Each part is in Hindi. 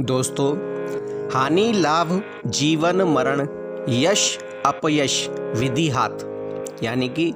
दोस्तों, हानि लाभ जीवन मरण यश अपयश विधि हाथ, यानी कि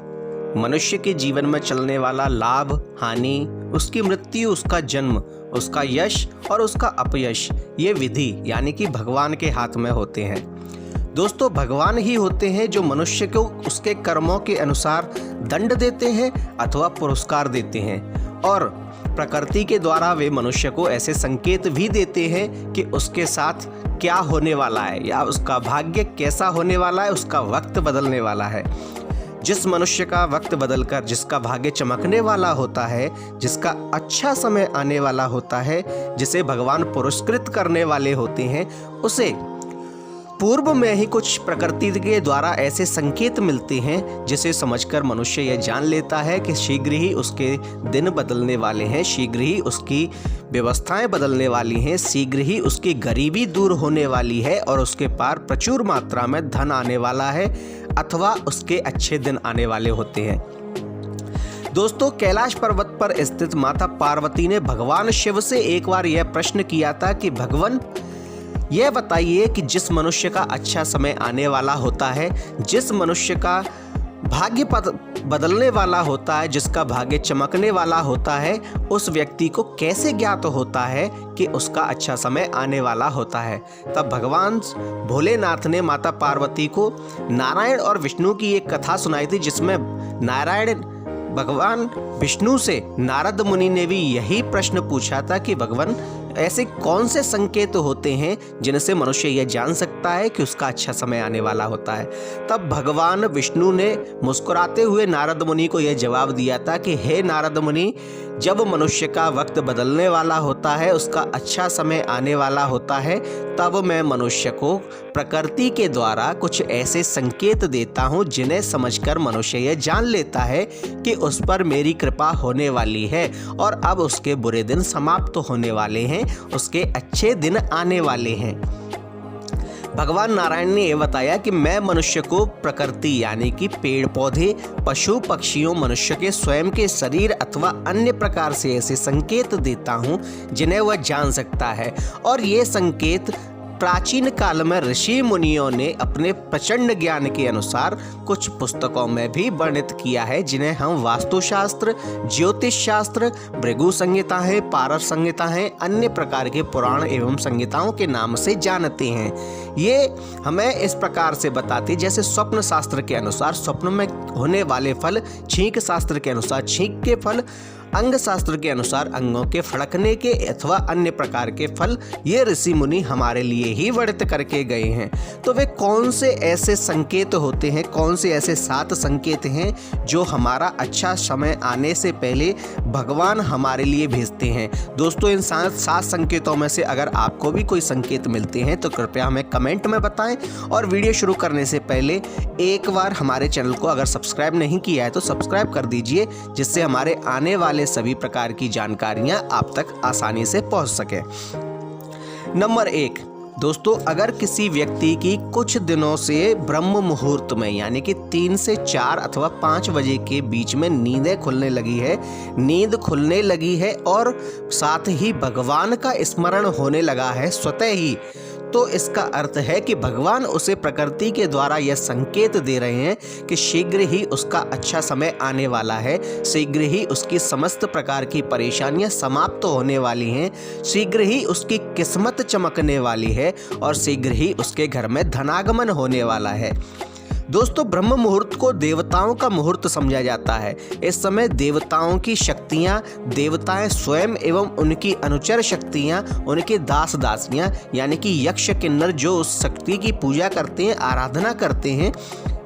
मनुष्य के जीवन में चलने वाला लाभ हानि, उसकी मृत्यु, उसका जन्म, उसका यश और उसका अपयश, ये विधि यानी कि भगवान के हाथ में होते हैं। दोस्तों, भगवान ही होते हैं जो मनुष्य को उसके कर्मों के अनुसार दंड देते हैं अथवा पुरस्कार देते हैं, और प्रकृति के द्वारा वे मनुष्य को ऐसे संकेत भी देते हैं कि उसके साथ क्या होने वाला है या उसका भाग्य कैसा होने वाला है, उसका वक्त बदलने वाला है। जिस मनुष्य का वक्त बदलकर जिसका भाग्य चमकने वाला होता है, जिसका अच्छा समय आने वाला होता है, जिसे भगवान पुरस्कृत करने वाले होते हैं, उसे पूर्व में ही कुछ प्रकृति के द्वारा ऐसे संकेत मिलते हैं जिसे समझकर मनुष्य यह जान लेता है कि शीघ्र ही उसके दिन बदलने वाले हैं, शीघ्र ही उसकी व्यवस्थाएं बदलने वाली हैं, शीघ्र ही उसकी गरीबी दूर होने वाली है और उसके पार प्रचुर मात्रा में धन आने वाला है अथवा उसके अच्छे दिन आने वाले होते हैं। दोस्तों, कैलाश पर्वत पर स्थित माता पार्वती ने भगवान शिव से एक बार यह प्रश्न किया था कि भगवान, यह बताइए कि जिस मनुष्य का अच्छा समय आने वाला होता है, जिस मनुष्य का भाग्य बदलने वाला होता है, जिसका भाग्य चमकने वाला होता है, उस व्यक्ति को कैसे ज्ञात होता है कि उसका अच्छा समय आने वाला होता है। तब भगवान भोलेनाथ ने माता पार्वती को नारायण और विष्णु की एक कथा सुनाई थी, जिसमें भगवान विष्णु से नारद मुनि ने भी यही प्रश्न पूछा था कि भगवान, ऐसे कौन से संकेत होते हैं जिनसे मनुष्य यह जान सकता है कि उसका अच्छा समय आने वाला होता है। तब भगवान विष्णु ने मुस्कुराते हुए नारद मुनि को यह जवाब दिया था कि हे नारद मुनि, जब मनुष्य का वक्त बदलने वाला होता है, उसका अच्छा समय आने वाला होता है, तब मैं मनुष्य को प्रकृति के द्वारा कुछ ऐसे संकेत देता हूँ जिन्हें समझकर मनुष्य यह जान लेता है कि उस पर मेरी कृपा होने वाली है और अब उसके बुरे दिन समाप्त होने वाले हैं, उसके अच्छे दिन आने वाले हैं। भगवान नारायण ने यह बताया कि मैं मनुष्य को प्रकृति यानी कि पेड़ पौधे, पशु पक्षियों, मनुष्य के स्वयं के शरीर अथवा अन्य प्रकार से ऐसे संकेत देता हूँ जिन्हें वह जान सकता है, और ये संकेत प्राचीन काल में ऋषि मुनियों ने अपने प्रचंड ज्ञान के अनुसार कुछ पुस्तकों में भी वर्णित किया है, जिन्हें हम वास्तुशास्त्र, ज्योतिष शास्त्र, भृगु संहिता है, पारस संहिता है, अन्य प्रकार के पुराण एवं संहिताओं के नाम से जानते हैं। ये हमें इस प्रकार से बताते, जैसे स्वप्न शास्त्र के अनुसार स्वप्न में होने वाले फल, छींक शास्त्र के अनुसार छींक के फल, अंग शास्त्र के अनुसार अंगों के फड़कने के अथवा अन्य प्रकार के फल, ये ऋषि मुनि हमारे लिए ही वर्णित करके गए हैं। तो वे कौन से ऐसे संकेत होते हैं, कौन से ऐसे 7 संकेत हैं जो हमारा अच्छा समय आने से पहले भगवान हमारे लिए भेजते हैं। दोस्तों, इन 7 संकेतों में से अगर आपको भी कोई संकेत मिलते हैं तो कृपया हमें कमेंट में बताएं, और वीडियो शुरू करने से पहले एक बार हमारे चैनल को अगर सब्सक्राइब नहीं किया है तो सब्सक्राइब कर दीजिए, जिससे हमारे आने वाले सभी प्रकार की जानकारियां आप तक आसानी से पहुंच सके। नंबर 1, दोस्तों, अगर किसी व्यक्ति की कुछ दिनों से ब्रह्म मुहूर्त में यानी कि 3 से 4 अथवा 5 बजे के बीच में नींद खुलने लगी है और साथ ही भगवान का स्मरण होने लगा है स्वतः ही, तो इसका अर्थ है कि भगवान उसे प्रकृति के द्वारा यह संकेत दे रहे हैं कि शीघ्र ही उसका अच्छा समय आने वाला है, शीघ्र ही उसकी समस्त प्रकार की परेशानियां समाप्त होने वाली हैं, शीघ्र ही उसकी किस्मत चमकने वाली है और शीघ्र ही उसके घर में धनागमन होने वाला है। दोस्तों, ब्रह्म मुहूर्त को देवताओं का मुहूर्त समझा जाता है। इस समय देवताओं की शक्तियां, देवताएं स्वयं एवं उनकी अनुचर शक्तियां, उनके दास दासियां यानी कि यक्ष किन्नर जो उस शक्ति की पूजा करते हैं, आराधना करते हैं,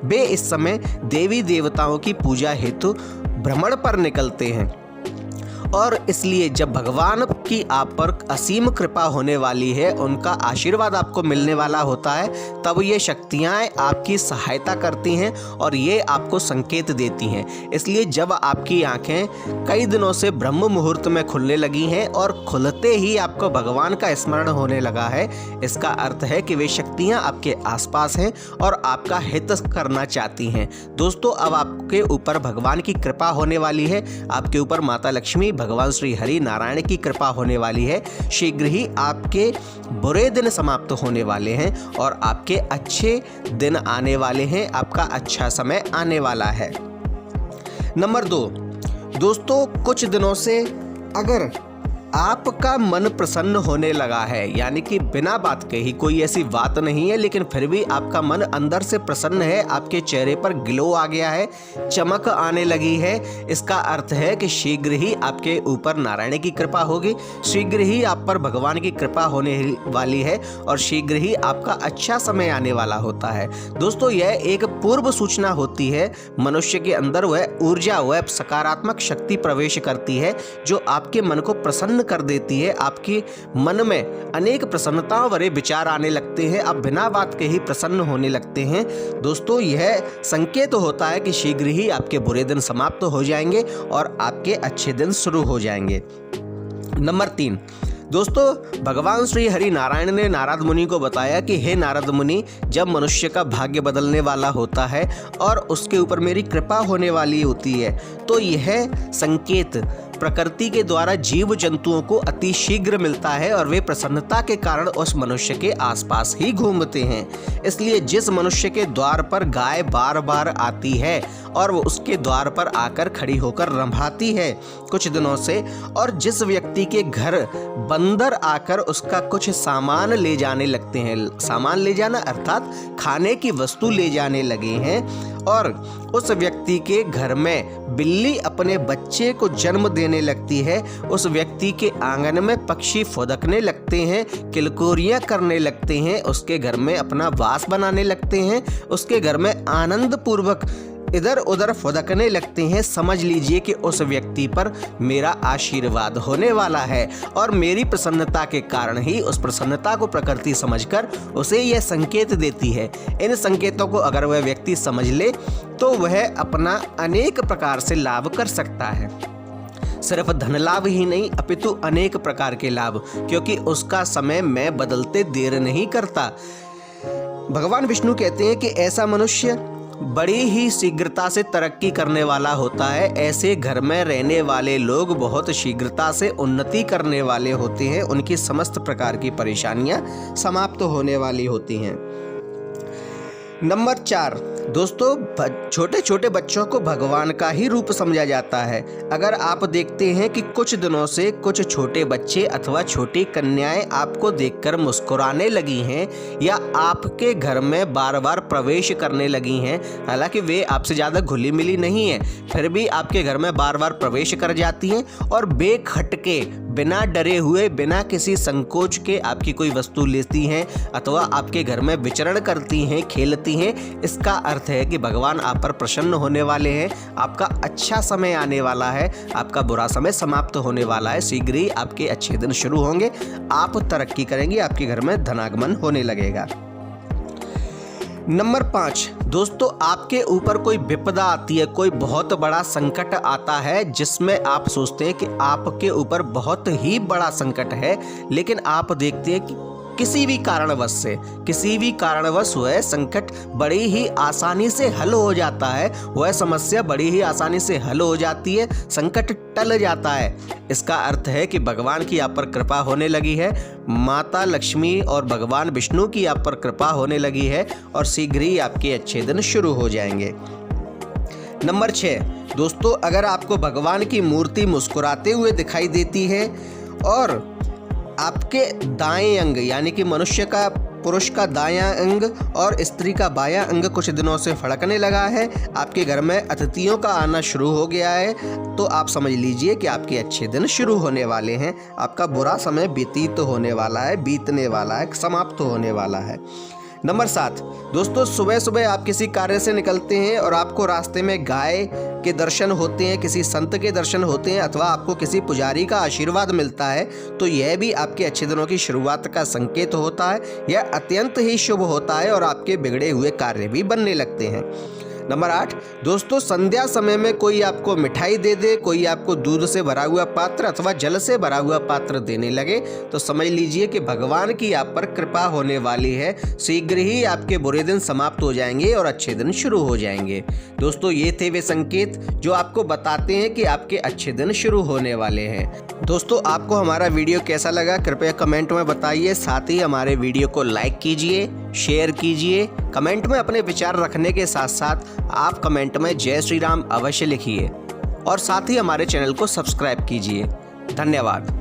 वे इस समय देवी देवताओं की पूजा हेतु भ्रमण पर निकलते हैं। और इसलिए जब भगवान की आप पर असीम कृपा होने वाली है, उनका आशीर्वाद आपको मिलने वाला होता है, तब ये शक्तियाँ आपकी सहायता करती हैं और ये आपको संकेत देती हैं। इसलिए जब आपकी आंखें कई दिनों से ब्रह्म मुहूर्त में खुलने लगी हैं और खुलते ही आपको भगवान का स्मरण होने लगा है, इसका अर्थ है कि वे शक्तियाँ आपके आसपास हैं और आपका हित करना चाहती हैं। दोस्तों, अब आपके ऊपर भगवान की कृपा होने वाली है, आपके ऊपर माता लक्ष्मी, भगवान श्री हरि नारायण की कृपा होने वाली है। शीघ्र ही आपके बुरे दिन समाप्त होने वाले हैं और आपके अच्छे दिन आने वाले हैं, आपका अच्छा समय आने वाला है। नंबर 2, दोस्तों कुछ दिनों से अगर आपका मन प्रसन्न होने लगा है, यानी कि बिना बात के ही कोई ऐसी बात नहीं है लेकिन फिर भी आपका मन अंदर से प्रसन्न है, आपके चेहरे पर ग्लो आ गया है, चमक आने लगी है, इसका अर्थ है कि शीघ्र ही आपके ऊपर नारायण की कृपा होगी, शीघ्र ही आप पर भगवान की कृपा होने वाली है और शीघ्र ही आपका अच्छा समय आने वाला होता है। दोस्तों यह एक पूर्व सूचना होती है, मनुष्य के अंदर वह ऊर्जा, वह सकारात्मक शक्ति प्रवेश करती है जो आपके मन को प्रसन्न कर देती है। आपके मन में अनेक प्रसन्नताओं भरे विचार आने लगते हैं, आप बिना बात के ही प्रसन्न होने लगते हैं। दोस्तों यह संकेत होता है कि शीघ्र ही आपके बुरे दिन समाप्त हो जाएंगे और आपके अच्छे दिन शुरू हो जाएंगे। नंबर 3, दोस्तों भगवान श्री हरि नारायण ने नारद मुनि को बताया कि हे नारद मुनि, जब मनुष्य का भाग्य बदलने वाला होता है और उसके ऊपर मेरी कृपा होने वाली होती है तो यह संकेत प्रकृति के द्वारा जीव जंतुओं को अति शीघ्र मिलता है और वे प्रसन्नता के कारण उस मनुष्य के आसपास ही घूमते हैं। इसलिए जिस मनुष्य के द्वार पर गाय बार बार आती है और वो उसके द्वार पर आकर खड़ी होकर रंभाती है कुछ दिनों से, और जिस व्यक्ति के घर बंदर आकर उसका कुछ सामान ले जाने लगते हैं, सामान ले जाना अर्थात खाने की वस्तु ले जाने लगे हैं, और उस व्यक्ति के घर में बिल्ली अपने बच्चे को जन्म देने लगती है, उस व्यक्ति के आंगन में पक्षी फुदकने लगते हैं, किलकोरियां करने लगते हैं, उसके घर में अपना वास बनाने लगते हैं, उसके घर में आनंद पूर्वक इधर उधर फुदकने लगते हैं, समझ लीजिए कि उस व्यक्ति पर मेरा आशीर्वाद होने वाला है और मेरी प्रसन्नता के कारण ही उस प्रसन्नता को प्रकृति समझकर उसे यह संकेत देती है। इन संकेतों को अगर वह व्यक्ति समझ ले तो वह अपना अनेक प्रकार से लाभ कर सकता है, सिर्फ धन लाभ ही नहीं अपितु अनेक प्रकार के लाभ, क्योंकि उसका समय मैं बदलते देर नहीं करता। भगवान विष्णु कहते हैं कि ऐसा मनुष्य बड़ी ही शीघ्रता से तरक्की करने वाला होता है, ऐसे घर में रहने वाले लोग बहुत शीघ्रता से उन्नति करने वाले होते हैं, उनकी समस्त प्रकार की परेशानियां समाप्त होने वाली होती हैं। नंबर 4, दोस्तों छोटे छोटे बच्चों को भगवान का ही रूप समझा जाता है। अगर आप देखते हैं कि कुछ दिनों से कुछ छोटे बच्चे अथवा छोटी कन्याएं आपको देखकर मुस्कुराने लगी हैं या आपके घर में बार बार प्रवेश करने लगी हैं, हालांकि वे आपसे ज़्यादा घुली मिली नहीं हैं, फिर भी आपके घर में बार बार प्रवेश कर जाती हैं और बेखटके बिना डरे हुए, बिना किसी संकोच के आपकी कोई वस्तु लेती हैं अथवा आपके घर में विचरण करती हैं, खेलती हैं, इसका अर्थ है कि भगवान आप पर प्रसन्न होने वाले हैं, आपका अच्छा समय आने वाला है, आपका बुरा समय समाप्त होने वाला है, शीघ्र ही आपके अच्छे दिन शुरू होंगे, आप तरक्की करेंगे, आपके घर में धनागमन होने लगेगा। नंबर 5, दोस्तों आपके ऊपर कोई विपदा आती है, कोई बहुत बड़ा संकट आता है जिसमें आप सोचते हैं कि आपके ऊपर बहुत ही बड़ा संकट है, लेकिन आप देखते हैं कि किसी भी कारणवश वह संकट बड़ी ही आसानी से हल हो जाता है, वह समस्या बड़ी ही आसानी से हल हो जाती है, संकट टल जाता है। इसका अर्थ है कि भगवान की आप पर कृपा होने लगी है, माता लक्ष्मी और भगवान विष्णु की आप पर कृपा होने लगी है और शीघ्र ही आपके अच्छे दिन शुरू हो जाएंगे। नंबर 6, दोस्तों अगर आपको भगवान की मूर्ति मुस्कुराते हुए दिखाई देती है और आपके दाएं अंग यानी कि मनुष्य का, पुरुष का दायां अंग और स्त्री का बायां अंग कुछ दिनों से फड़कने लगा है, आपके घर में अतिथियों का आना शुरू हो गया है, तो आप समझ लीजिए कि आपके अच्छे दिन शुरू होने वाले हैं, आपका बुरा समय बीतने वाला है, समाप्त होने वाला है। नंबर 7, दोस्तों सुबह सुबह आप किसी कार्य से निकलते हैं और आपको रास्ते में गाय के दर्शन होते हैं, किसी संत के दर्शन होते हैं अथवा आपको किसी पुजारी का आशीर्वाद मिलता है, तो यह भी आपके अच्छे दिनों की शुरुआत का संकेत होता है। यह अत्यंत ही शुभ होता है और आपके बिगड़े हुए कार्य भी बनने लगते हैं। नंबर 8, दोस्तों संध्या समय में कोई आपको मिठाई दे दे, कोई आपको दूध से भरा हुआ पात्र अथवा जल से भरा हुआ पात्र देने लगे तो समझ लीजिए कि भगवान की आप पर कृपा होने वाली है। शीघ्र ही आपके बुरे दिन समाप्त हो जाएंगे और अच्छे दिन शुरू हो जाएंगे। दोस्तों ये थे वे संकेत जो आपको बताते हैं कि आपके अच्छे दिन शुरू होने वाले हैं। दोस्तों आपको हमारा वीडियो कैसा लगा कृपया कमेंट में बताइए। साथ ही हमारे वीडियो को लाइक कीजिए, शेयर कीजिए। कमेंट में अपने विचार रखने के साथ साथ आप कमेंट में जय श्री राम अवश्य लिखिए और साथ ही हमारे चैनल को सब्सक्राइब कीजिए। धन्यवाद।